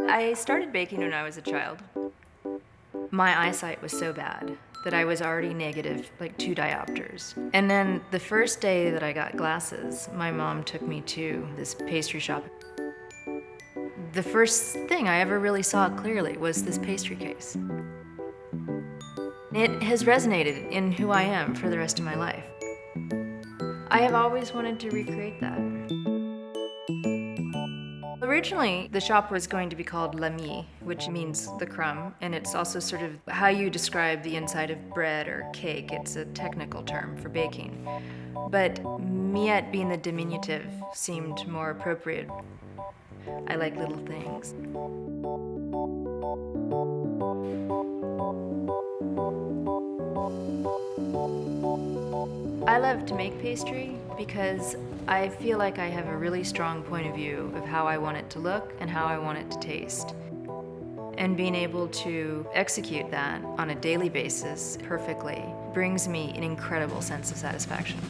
I started baking when I was a child. My eyesight was so bad that I was already negative, like 2 diopters. And then the first day that I got glasses, my mom took me to this pastry shop. The first thing I ever really saw clearly was this pastry case. It has resonated in who I am for the rest of my life. I have always wanted to recreate that. Originally, the shop was going to be called La Mie, which means the crumb, and it's also sort of how you describe the inside of bread or cake. It's a technical term for baking. But Miette, being the diminutive, seemed more appropriate. I like little things. I love to make pastry because I feel like I have a really strong point of view of how I want it to look and how I want it to taste. And being able to execute that on a daily basis perfectly brings me an incredible sense of satisfaction.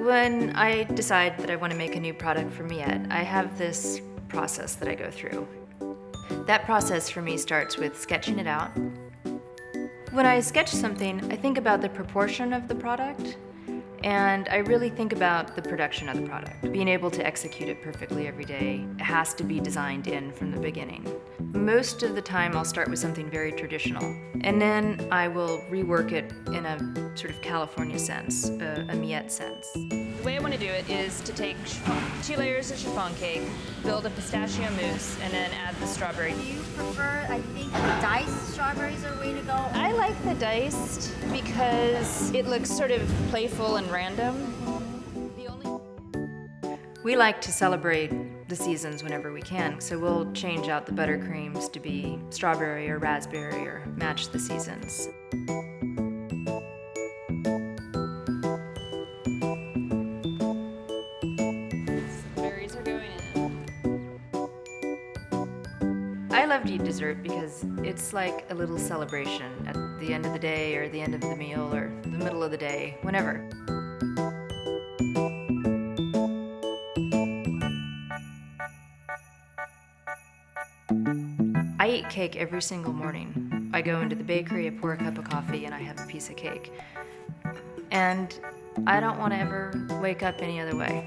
When I decide that I want to make a new product for Miette, I have this process that I go through. That process for me starts with sketching it out. When I sketch something, I think about the proportion of the product, and I really think about the production of the product. Being able to execute it perfectly every day has to be designed in from the beginning. Most of the time I'll start with something very traditional, and then I will rework it in a sort of California sense, a Miette sense. The way I want to do it is to take 2 layers of chiffon cake, build a pistachio mousse, and then add the strawberry. Do you prefer, I think, diced strawberries are way to go? I like the diced because it looks sort of playful and random. We like to celebrate the seasons whenever we can, so we'll change out the buttercreams to be strawberry or raspberry or match the seasons. Berries are going in. I love to eat dessert because it's like a little celebration at the end of the day or the end of the meal or the middle of the day, whenever. I eat cake every single morning. I go into the bakery, I pour a cup of coffee, and I have a piece of cake. And I don't want to ever wake up any other way.